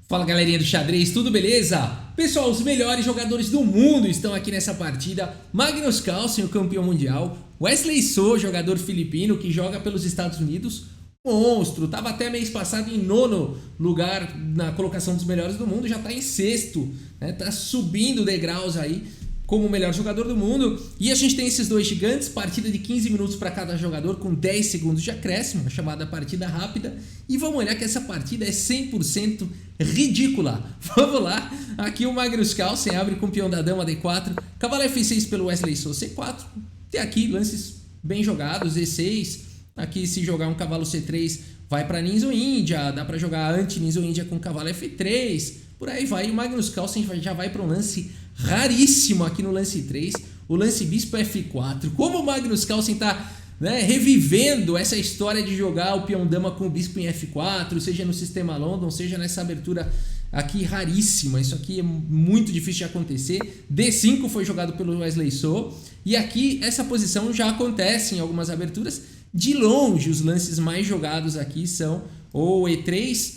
Fala galerinha do xadrez, tudo beleza? Pessoal, os melhores jogadores do mundo estão aqui nessa partida. Magnus Carlsen, o campeão mundial. Wesley So, jogador filipino que joga pelos Estados Unidos. Monstro, estava até mês passado em 9º lugar na colocação dos melhores do mundo. Já está em 6º, né? Tá subindo degraus aí como o melhor jogador do mundo. E a gente tem esses dois gigantes, partida de 15 minutos para cada jogador com 10 segundos de acréscimo, a chamada partida rápida. E vamos olhar que essa partida é 100% ridícula. Vamos lá, aqui o Magnus Carlsen abre com o peão da dama D4, cavalo F6 pelo Wesley So C4. Tem aqui lances bem jogados, E6. Aqui se jogar um cavalo C3 vai para Ninja Índia, dá para jogar anti-Ninja Índia com cavalo F3. Por aí vai, o Magnus Carlsen já vai para um lance raríssimo aqui no lance 3, o lance bispo F4. Como o Magnus Carlsen está revivendo essa história de jogar o peão dama com o bispo em F4, seja no sistema London, seja nessa abertura aqui raríssima. Isso aqui é muito difícil de acontecer. D5 foi jogado pelo Wesley So, e aqui essa posição já acontece em algumas aberturas. De longe, os lances mais jogados aqui são ou E3,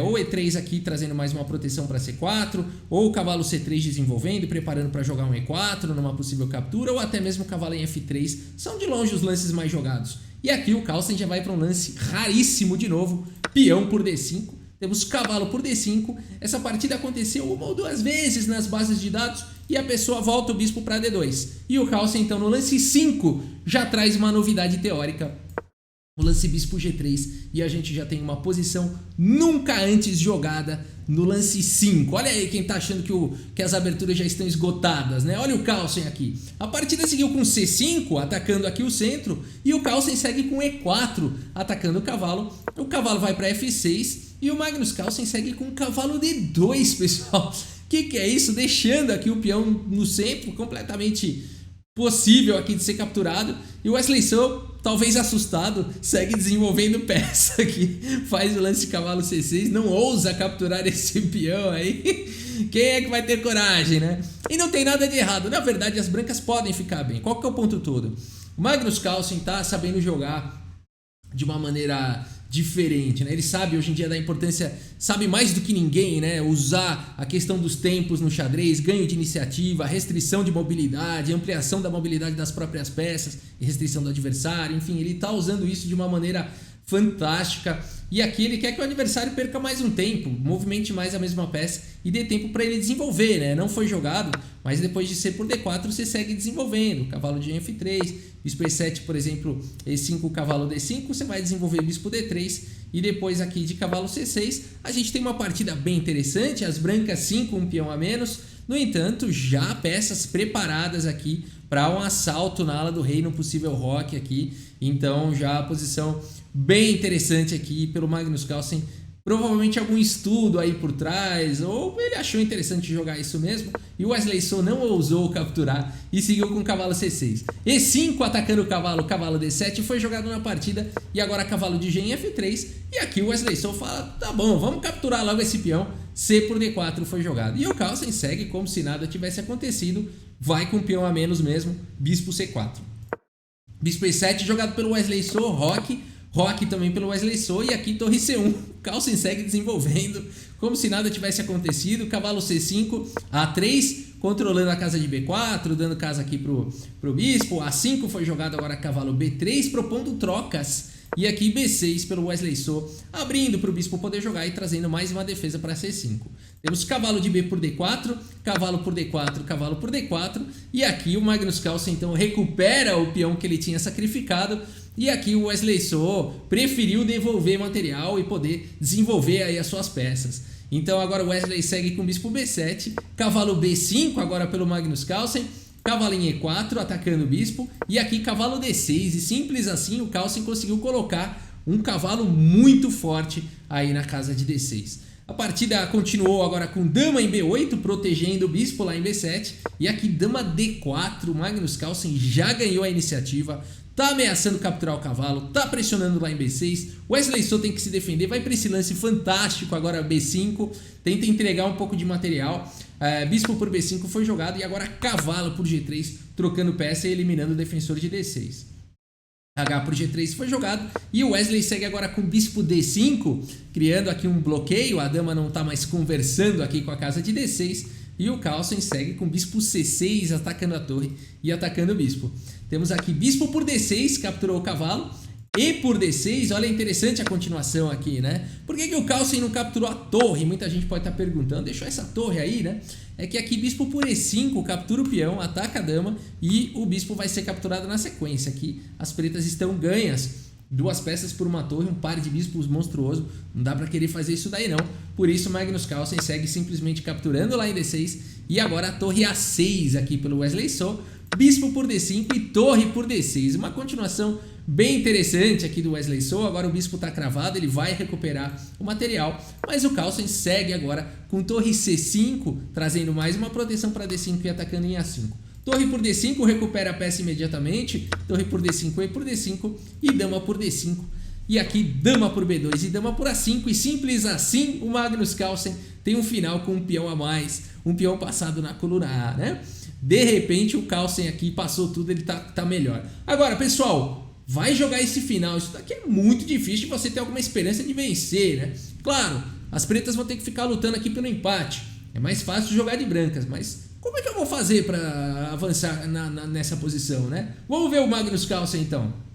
ou E3 aqui trazendo mais uma proteção para C4, ou o cavalo C3 desenvolvendo e preparando para jogar um E4 numa possível captura, ou até mesmo o cavalo em F3. São de longe os lances mais jogados. E aqui o Carlsen já vai para um lance raríssimo de novo, peão por D5. Temos cavalo por D5. Essa partida aconteceu uma ou duas vezes nas bases de dados e a pessoa volta o bispo para D2. E o Carlsen, então, no lance 5, já traz uma novidade teórica. O lance bispo G3, e a gente já tem uma posição nunca antes jogada no lance 5. Olha aí quem tá achando que as aberturas já estão esgotadas, né? Olha o Carlsen aqui. A partida seguiu com C5, atacando aqui o centro, e o Carlsen segue com E4, atacando o cavalo. O cavalo vai para F6 e o Magnus Carlsen segue com o cavalo D2, pessoal. Que é isso? Deixando aqui o peão no centro, completamente possível aqui de ser capturado. E o Wesley So, talvez assustado, segue desenvolvendo peça aqui. Faz o lance cavalo C6, não ousa capturar esse peão aí. Quem é que vai ter coragem, né? E não tem nada de errado. Na verdade, as brancas podem ficar bem. Qual que é o ponto todo? O Magnus Carlsen tá sabendo jogar de uma maneira diferente, né? Ele sabe hoje em dia da importância, sabe mais do que ninguém, né? Usar a questão dos tempos no xadrez, ganho de iniciativa, restrição de mobilidade, ampliação da mobilidade das próprias peças e restrição do adversário. Enfim, ele tá usando isso de uma maneira fantástica. E aqui ele quer que o adversário perca mais um tempo, movimente mais a mesma peça e dê tempo para ele desenvolver, né? Não foi jogado, mas depois de ser por D4 você segue desenvolvendo. Cavalo de F3, bispo E7, por exemplo, E5, cavalo D5, você vai desenvolver bispo D3 e depois aqui de cavalo C6 a gente tem uma partida bem interessante, as brancas 5, um peão a menos. No entanto, já peças preparadas aqui para um assalto na ala do rei no possível roque aqui. Então já a posição bem interessante aqui pelo Magnus Carlsen. Provavelmente algum estudo aí por trás, ou ele achou interessante jogar isso mesmo, e o Wesley So não ousou capturar e seguiu com o cavalo C6. E5 atacando o cavalo D7 foi jogado na partida, e agora cavalo de G em F3, e aqui o Wesley So fala, tá bom, vamos capturar logo esse peão, C por D4 foi jogado. E o Carlsen segue como se nada tivesse acontecido, vai com o peão a menos mesmo, bispo C4. Bispo E7 jogado pelo Wesley So, roque também pelo Wesley So, e aqui torre C1. Carlsen segue desenvolvendo como se nada tivesse acontecido. Cavalo C5, A3 controlando a casa de B4, dando casa aqui pro bispo. A5 foi jogado agora cavalo B3, propondo trocas. E aqui B6 pelo Wesley So, abrindo para o bispo poder jogar e trazendo mais uma defesa para C5. Temos cavalo de B por D4, cavalo por D4, cavalo por D4. E aqui o Magnus Carlsen então recupera o peão que ele tinha sacrificado. E aqui o Wesley So preferiu devolver material e poder desenvolver aí as suas peças. Então agora o Wesley segue com o bispo B7, cavalo B5 agora pelo Magnus Carlsen. Cavalo em E4, atacando o bispo. E aqui cavalo D6. E simples assim o Carlsen conseguiu colocar um cavalo muito forte aí na casa de D6. A partida continuou agora com dama em B8, protegendo o bispo lá em B7. E aqui dama D4, o Magnus Carlsen já ganhou a iniciativa. Tá ameaçando capturar o cavalo, tá pressionando lá em B6. Wesley So tem que se defender, vai para esse lance fantástico agora B5. Tenta entregar um pouco de material. Bispo por B5 foi jogado e agora cavalo por G3, trocando peça e eliminando o defensor de D6. H por G3 foi jogado e o Wesley segue agora com bispo D5, criando aqui um bloqueio, a dama não está mais conversando aqui com a casa de D6 e o Carlsen segue com bispo C6 atacando a torre e atacando o bispo. Temos aqui bispo por D6, capturou o cavalo, e por D6, olha interessante a continuação aqui, né? Por que o Carlsen não capturou a torre? Muita gente pode estar perguntando, deixou essa torre aí, né? É que aqui bispo por E5 captura o peão, ataca a dama e o bispo vai ser capturado na sequência. Aqui as pretas estão ganhas, 2 peças por uma torre, um par de bispos monstruoso, não dá pra querer fazer isso daí não. Por isso Magnus Carlsen segue simplesmente capturando lá em D6 e agora a torre A6 aqui pelo Wesley So, bispo por D5 e torre por D6, uma continuação bem interessante aqui do Wesley So. Agora o bispo está cravado, ele vai recuperar o material, mas o Carlsen segue agora com torre C5, trazendo mais uma proteção para D5 e atacando em A5. Torre por D5, recupera a peça imediatamente, torre por D5 e por D5 e dama por D5. E aqui dama por B2 e dama por A5 e simples assim o Magnus Carlsen tem um final com um peão a mais, um peão passado na coluna A, né? De repente o Carlsen aqui passou tudo, ele tá melhor. Agora pessoal, vai jogar esse final, isso daqui é muito difícil você ter alguma esperança de vencer, né? Claro, as pretas vão ter que ficar lutando aqui pelo empate, é mais fácil jogar de brancas, mas como é que eu vou fazer para avançar nessa posição, né? Vamos ver o Magnus Carlsen então.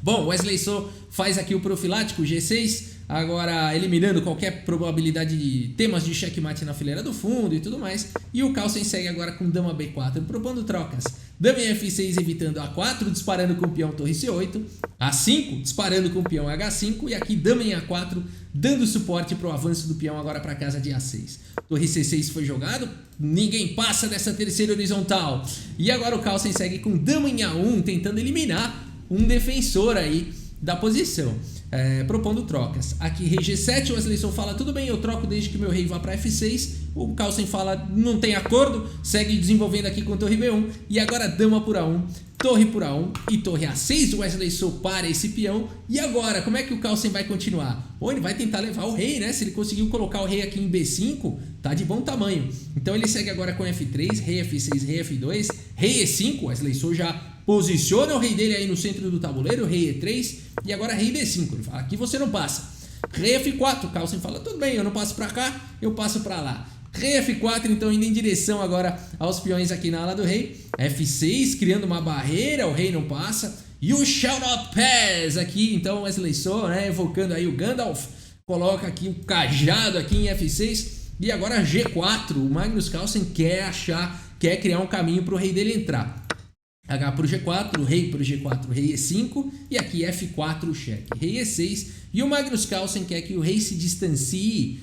Bom, Wesley So faz aqui o profilático G6, agora eliminando qualquer probabilidade de temas de checkmate na fileira do fundo e tudo mais. E o Carlsen segue agora com dama B4, propondo trocas. Dama em F6 evitando A4, disparando com o peão torre C8. A5, disparando com o peão H5. E aqui dama em A4, dando suporte para o avanço do peão agora para a casa de A6. Torre C6 foi jogado, ninguém passa dessa terceira horizontal. E agora o Carlsen segue com dama em A1, tentando eliminar um defensor aí da posição, propondo trocas. Aqui rei G7, o Wesley So fala, tudo bem, eu troco desde que meu rei vá para F6. O Carlsen fala, não tem acordo, segue desenvolvendo aqui com torre B1. E agora dama por A1, torre por A1 e torre A6. O Wesley So para esse peão. E agora, como é que o Carlsen vai continuar? Bom, ele vai tentar levar o rei, né? Se ele conseguiu colocar o rei aqui em B5, tá de bom tamanho. Então ele segue agora com F3, rei F6, rei F2, rei E5. O Wesley So já posiciona o rei dele aí no centro do tabuleiro, rei E3 e agora rei D5. Ele fala, aqui você não passa. Rei F4, o Carlsen fala, tudo bem, eu não passo pra cá, eu passo pra lá. Rei F4, então indo em direção agora aos peões aqui na ala do rei. F6, criando uma barreira, o rei não passa. You shall not pass, aqui então Wesley So, né, evocando aí o Gandalf, coloca aqui o cajado aqui em F6. E agora G4, o Magnus Carlsen quer criar um caminho pro rei dele entrar. H por G4, rei por G4, rei E5 e aqui F4 cheque, rei E6 e o Magnus Carlsen quer que o rei se distancie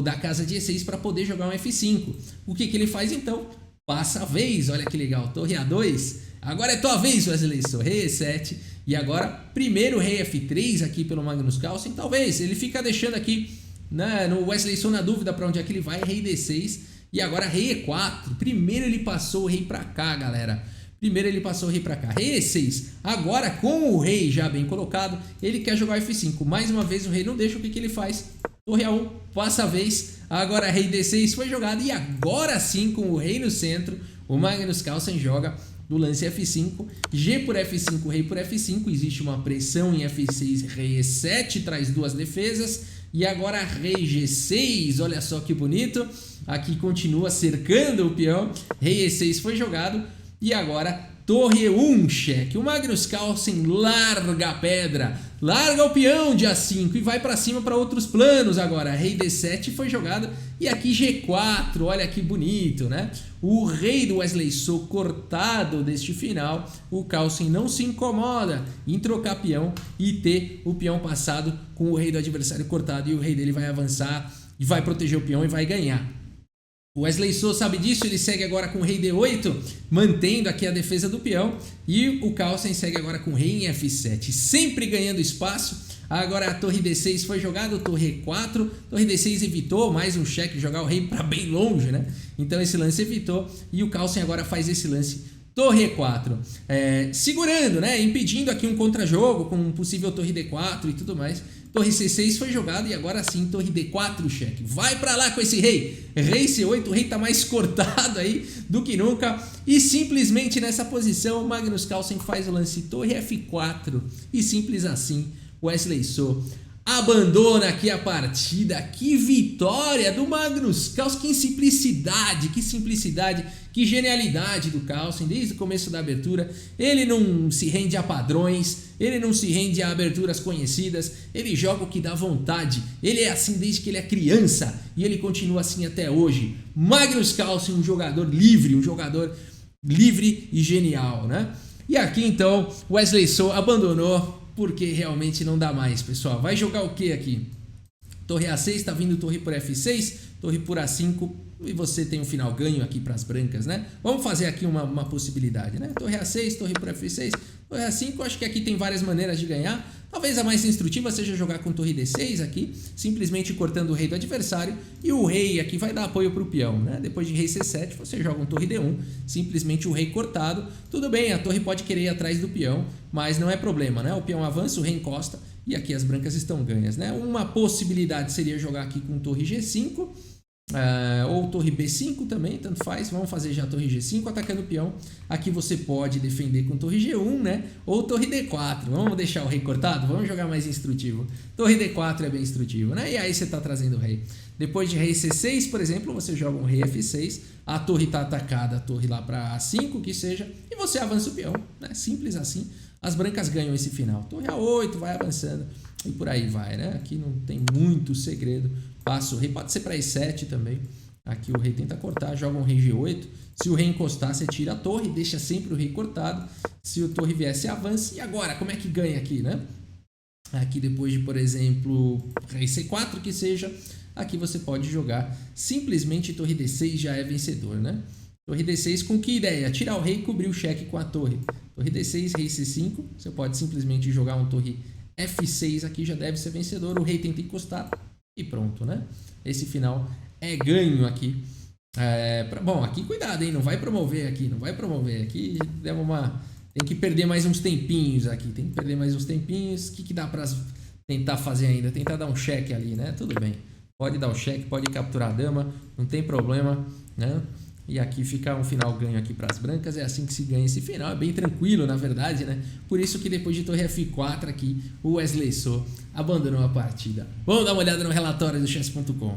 da casa de E6 para poder jogar um F5. O que ele faz então? Passa a vez, olha que legal, torre A2, agora é tua vez Wesley So, rei E7 e agora primeiro rei F3 aqui pelo Magnus Carlsen, talvez ele fica deixando aqui, né, no Wesley So na dúvida para onde é que ele vai, rei D6 e agora rei E4, primeiro ele passou o rei para cá galera. Primeiro ele passou o rei para cá, rei E6, agora com o rei já bem colocado, ele quer jogar F5, mais uma vez o rei não deixa, o que ele faz? Torre A1, passa a vez, agora rei D6 foi jogado e agora sim com o rei no centro, o Magnus Carlsen joga no lance F5, G por F5, rei por F5, existe uma pressão em F6, rei E7, traz 2 defesas e agora rei G6, olha só que bonito, aqui continua cercando o peão, rei E6 foi jogado. E agora, torre E1, cheque. O Magnus Carlsen larga a pedra, larga o peão de A5 e vai para cima para outros planos agora. Rei D7 foi jogado e aqui G4, olha que bonito, né? O rei do Wesley So cortado deste final. O Carlsen não se incomoda em trocar peão e ter o peão passado com o rei do adversário cortado e o rei dele vai avançar e vai proteger o peão e vai ganhar. O Wesley So sabe disso, ele segue agora com o rei D8, mantendo aqui a defesa do peão. E o Carlsen segue agora com o rei em F7, sempre ganhando espaço. Agora a torre D6 foi jogada, torre E4, torre D6 evitou, mais um cheque, jogar o rei para bem longe, né? Então esse lance evitou e o Carlsen agora faz esse lance, torre E4, segurando, né? Impedindo aqui um contra-jogo com um possível torre D4 e tudo mais. Torre C6 foi jogada e agora sim torre D4 cheque. Vai pra lá com esse rei. Rei C8, o rei tá mais cortado aí do que nunca. E simplesmente nessa posição, Magnus Carlsen faz o lance torre F4. E simples assim, Wesley So abandona aqui a partida. Que vitória do Magnus Carlsen, que simplicidade, que genialidade do Carlsen desde o começo da abertura. Ele não se rende a padrões, ele não se rende a aberturas conhecidas, ele joga o que dá vontade. Ele é assim desde que ele é criança e ele continua assim até hoje. Magnus Carlsen, um jogador livre e genial, né? E aqui então Wesley So abandonou porque realmente não dá mais, pessoal. Vai jogar o que aqui? Torre A6, tá vindo torre por F6, torre por A5 e você tem um final ganho aqui para as brancas, né? Vamos fazer aqui uma possibilidade, né? Torre A6, torre por F6, torre A5, eu acho que aqui tem várias maneiras de ganhar. Talvez a mais instrutiva seja jogar com torre D6 aqui, simplesmente cortando o rei do adversário, e o rei aqui vai dar apoio para o peão, né? Depois de rei C7, você joga um torre D1, simplesmente o rei cortado. Tudo bem, a torre pode querer ir atrás do peão, mas não é problema, né? O peão avança, o rei encosta, e aqui as brancas estão ganhas, né? Uma possibilidade seria jogar aqui com torre G5, ou torre B5 também, tanto faz. Vamos fazer já torre G5 atacando o peão. Aqui você pode defender com torre G1, né? Ou torre D4. Vamos deixar o rei cortado? Vamos jogar mais instrutivo. Torre D4 é bem instrutivo, né? E aí você está trazendo o rei. Depois de rei C6, por exemplo, você joga um rei F6. A torre está atacada, a torre lá para A5, que seja, e você avança o peão, né? Simples assim. As brancas ganham esse final. Torre A8 vai avançando e por aí vai, né? Aqui não tem muito segredo. Passa o rei, pode ser para E7 também. Aqui o rei tenta cortar, joga um rei G8. Se o rei encostar, você tira a torre, deixa sempre o rei cortado. Se o torre vier, você avança. E agora, como é que ganha aqui, né? Aqui depois de, por exemplo, rei C4, que seja, aqui você pode jogar simplesmente torre D6, já é vencedor, né? Torre D6 com que ideia? Tirar o rei e cobrir o cheque com a torre. Torre D6, rei C5, você pode simplesmente jogar um torre F6 aqui, já deve ser vencedor. O rei tenta encostar e pronto, né? Esse final é ganho aqui. Bom, aqui cuidado, hein? Não vai promover aqui, não vai promover. Aqui tem que perder mais uns tempinhos aqui. Tem que perder mais uns tempinhos. O que dá pra tentar fazer ainda? Tentar dar um cheque ali, né? Tudo bem. Pode dar o cheque, pode capturar a dama, não tem problema, né? E aqui fica um final ganho aqui para as brancas. É assim que se ganha esse final. É bem tranquilo, na verdade, né? Por isso que depois de torre F4 aqui, o Wesley So abandonou a partida. Vamos dar uma olhada no relatório do chess.com.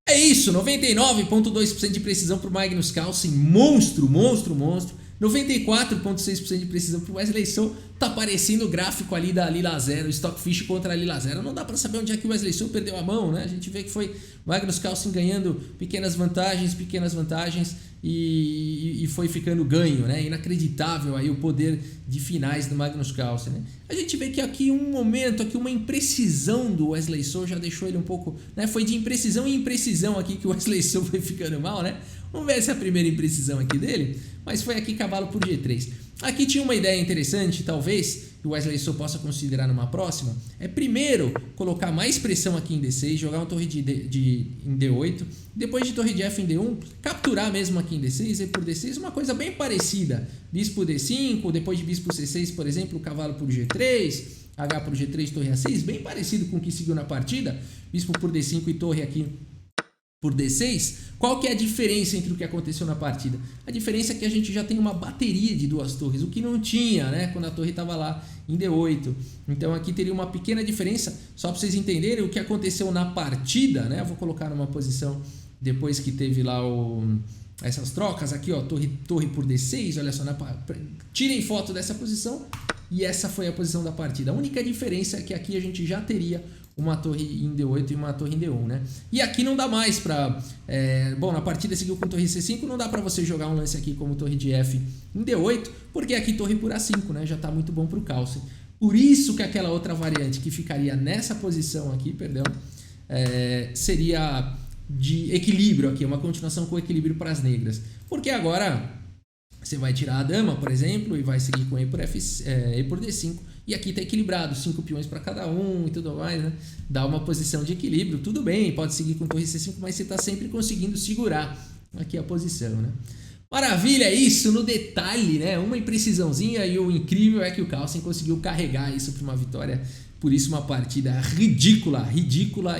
É isso, 99,2% de precisão para o Magnus Carlsen. Monstro. 94,6% de precisão para o Wesley So. Tá aparecendo o gráfico ali da Lila Zero, Stockfish contra a Lila Zero. Não dá para saber onde é que o Wesley So perdeu a mão, né? A gente vê que foi Magnus Carlsen ganhando pequenas vantagens e foi ficando ganho, né? Inacreditável aí o poder de finais do Magnus Carlsen, né? A gente vê que aqui um momento, aqui uma imprecisão do Wesley So já deixou ele um pouco, né? Foi de imprecisão em imprecisão aqui que o Wesley So foi ficando mal, né? Vamos ver essa primeira imprecisão aqui dele, mas foi aqui cavalo por G3. Aqui tinha uma ideia interessante, talvez, que o Wesley So possa considerar numa próxima, é primeiro colocar mais pressão aqui em D6, jogar uma torre em D8, depois de torre de F em D1, capturar mesmo aqui em D6, e por D6, uma coisa bem parecida, bispo D5, depois de bispo C6, por exemplo, cavalo por G3, H por G3, torre A6, bem parecido com o que seguiu na partida, bispo por D5 e torre aqui por D6, qual que é a diferença entre o que aconteceu na partida? A diferença é que a gente já tem uma bateria de duas torres, o que não tinha, né, quando a torre estava lá em D8. Então aqui teria uma pequena diferença, só para vocês entenderem o que aconteceu na partida, né? Eu vou colocar numa posição depois que teve lá essas trocas aqui, ó, torre por D6, olha só, tirem foto dessa posição e essa foi a posição da partida. A única diferença é que aqui a gente já teria uma torre em D8 e uma torre em D1, né? E aqui não dá mais pra... bom, na partida seguiu com torre C5, não dá pra você jogar um lance aqui como torre de F em D8, porque aqui torre por A5, né? Já tá muito bom pro Carlsen. Por isso que aquela outra variante que ficaria nessa posição aqui, perdão, seria de equilíbrio aqui, uma continuação com equilíbrio para as negras. Porque agora você vai tirar a dama, por exemplo, e vai seguir com E por D5, e aqui está equilibrado, 5 peões para cada um e tudo mais, né? Dá uma posição de equilíbrio, tudo bem, pode seguir com torre C5, mas você está sempre conseguindo segurar aqui a posição, né? Maravilha, é isso no detalhe, né? Uma imprecisãozinha, e o incrível é que o Carlsen conseguiu carregar isso para uma vitória Por isso uma partida ridícula,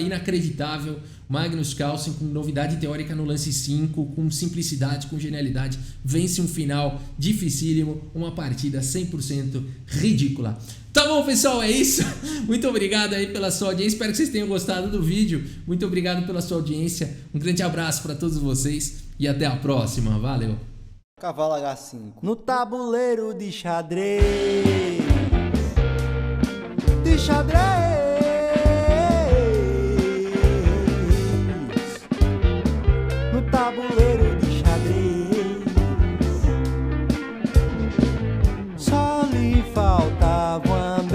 inacreditável. Magnus Carlsen com novidade teórica no lance 5, com simplicidade, com genialidade, vence um final dificílimo, uma partida 100% ridícula. Tá bom, pessoal, é isso. Muito obrigado aí pela sua audiência, espero que vocês tenham gostado do vídeo. Muito obrigado pela sua audiência, um grande abraço para todos vocês e até a próxima, valeu. Cavalo H5 no tabuleiro de xadrez.